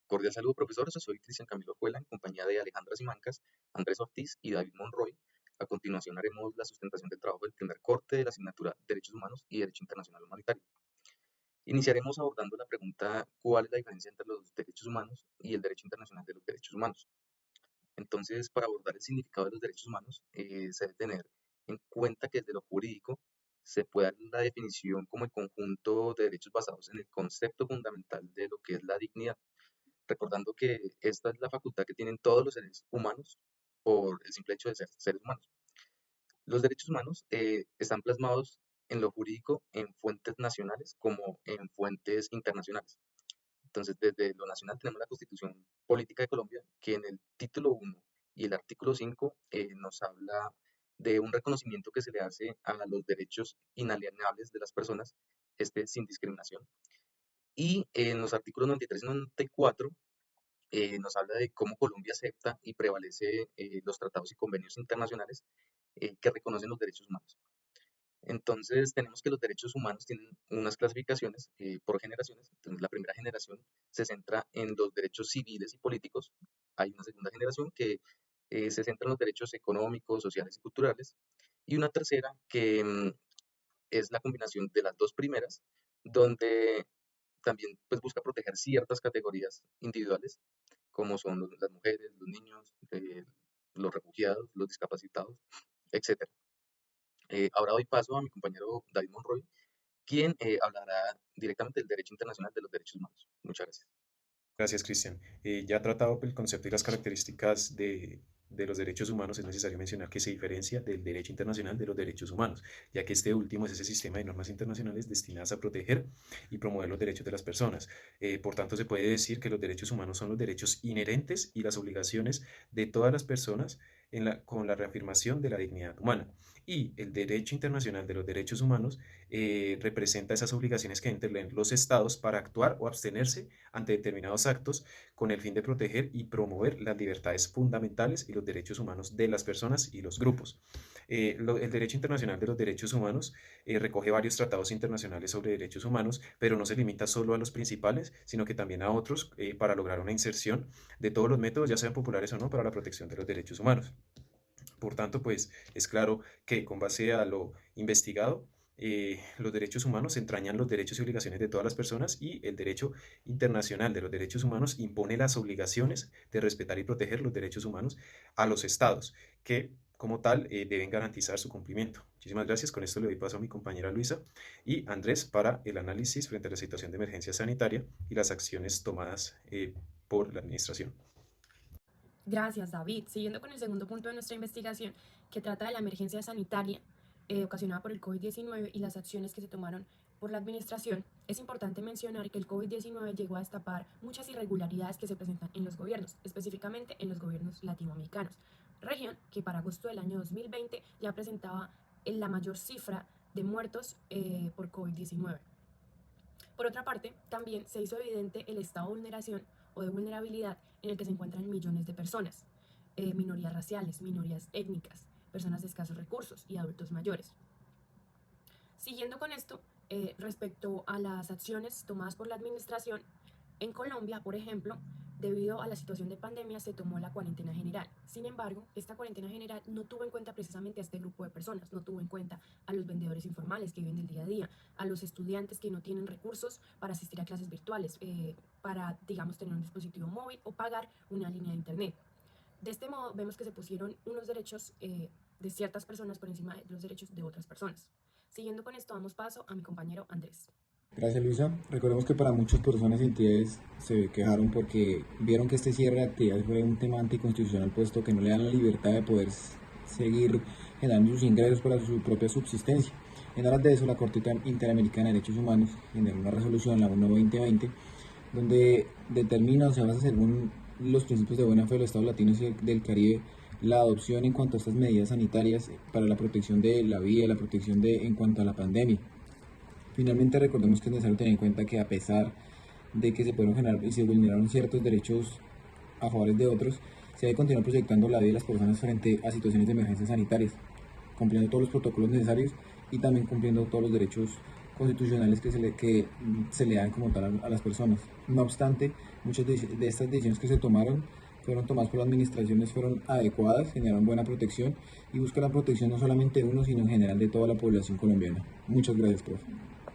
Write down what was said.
Cordial saludo, profesores. Soy Cristian Camilo Orjuela, en compañía de Alejandra Simancas, Andrés Ortiz y David Monroy. A continuación haremos la sustentación del trabajo del primer corte de la asignatura Derechos Humanos y Derecho Internacional Humanitario. Iniciaremos abordando la pregunta ¿cuál es la diferencia entre los derechos humanos y el derecho internacional de los derechos humanos? Entonces, para abordar el significado de los derechos humanos, se debe tener en cuenta que desde lo jurídico se puede dar la definición como el conjunto de derechos basados en el concepto fundamental de lo que es la dignidad, recordando que esta es la facultad que tienen todos los seres humanos por el simple hecho de ser seres humanos. Los derechos humanos están plasmados en lo jurídico en fuentes nacionales como en fuentes internacionales. Entonces, desde lo nacional tenemos la Constitución Política de Colombia, que en el título 1 y el artículo 5 nos habla de un reconocimiento que se le hace a los derechos inalienables de las personas, sin discriminación. Y en los artículos 93 y 94 nos habla de cómo Colombia acepta y prevalece los tratados y convenios internacionales que reconocen los derechos humanos. Entonces, tenemos que los derechos humanos tienen unas clasificaciones por generaciones. Entonces, la primera generación se centra en los derechos civiles y políticos. Hay una segunda generación que se centra en los derechos económicos, sociales y culturales. Y una tercera que es la combinación de las dos primeras, donde también pues, busca proteger ciertas categorías individuales como son las mujeres, los niños, los refugiados, los discapacitados, etcétera. Ahora doy paso a mi compañero David Monroy, quien hablará directamente del derecho internacional de los derechos humanos. Muchas gracias. Gracias, Cristian. Ya tratado el concepto y las características de los derechos humanos, es necesario mencionar que se diferencia del derecho internacional de los derechos humanos, ya que este último es ese sistema de normas internacionales destinadas a proteger y promover los derechos de las personas. Por tanto, se puede decir que los derechos humanos son los derechos inherentes y las obligaciones de todas las personas con la reafirmación de la dignidad humana. Y el derecho internacional de los derechos humanos representa esas obligaciones que deben tener los estados para actuar o abstenerse ante determinados actos con el fin de proteger y promover las libertades fundamentales y los derechos humanos de las personas y los grupos. El derecho internacional de los derechos humanos recoge varios tratados internacionales sobre derechos humanos, pero no se limita solo a los principales, sino que también a otros para lograr una inserción de todos los métodos, ya sean populares o no, para la protección de los derechos humanos. Por tanto, pues es claro que con base a lo investigado, los derechos humanos entrañan los derechos y obligaciones de todas las personas y el derecho internacional de los derechos humanos impone las obligaciones de respetar y proteger los derechos humanos a los estados, que como tal deben garantizar su cumplimiento. Muchísimas gracias. Con esto le doy paso a mi compañera Luisa y Andrés para el análisis frente a la situación de emergencia sanitaria y las acciones tomadas por la administración. Gracias, David. Siguiendo con el segundo punto de nuestra investigación, que trata de la emergencia sanitaria ocasionada por el COVID-19 y las acciones que se tomaron por la administración, es importante mencionar que el COVID-19 llegó a destapar muchas irregularidades que se presentan en los gobiernos, específicamente en los gobiernos latinoamericanos, región que para agosto del año 2020 ya presentaba la mayor cifra de muertos por COVID-19. Por otra parte, también se hizo evidente el estado de vulneración o de vulnerabilidad en el que se encuentran millones de personas, minorías raciales, minorías étnicas, personas de escasos recursos y adultos mayores. Siguiendo con esto, respecto a las acciones tomadas por la administración, en Colombia, por ejemplo, debido a la situación de pandemia se tomó la cuarentena general. Sin embargo, esta cuarentena general no tuvo en cuenta precisamente a este grupo de personas, no tuvo en cuenta a los vendedores informales que viven el día a día, a los estudiantes que no tienen recursos para asistir a clases virtuales, para, digamos, tener un dispositivo móvil o pagar una línea de internet. De este modo, vemos que se pusieron unos derechos de ciertas personas por encima de los derechos de otras personas. Siguiendo con esto, damos paso a mi compañero Andrés. Gracias, Luisa. Recordemos que para muchas personas y entidades se quejaron porque vieron que este cierre de actividades fue un tema anticonstitucional, puesto que no le dan la libertad de poder seguir generando sus ingresos para su propia subsistencia. En aras de eso, la Corte Interamericana de Derechos Humanos generó una resolución, la 1-2020, donde determina o se basa según los principios de buena fe de los Estados latinos y del Caribe la adopción en cuanto a estas medidas sanitarias para la protección de la vida, la protección en cuanto a la pandemia. Finalmente, recordemos que es necesario tener en cuenta que a pesar de que se pueden generar y se vulneraron ciertos derechos a favor de otros, se debe continuar proyectando la vida de las personas frente a situaciones de emergencias sanitarias, cumpliendo todos los protocolos necesarios y también cumpliendo todos los derechos constitucionales que se le dan como tal a las personas. No obstante, muchas de estas decisiones que se tomaron fueron tomadas por las administraciones, fueron adecuadas, generaron buena protección y buscan la protección no solamente de uno, sino en general de toda la población colombiana. Muchas gracias, profe.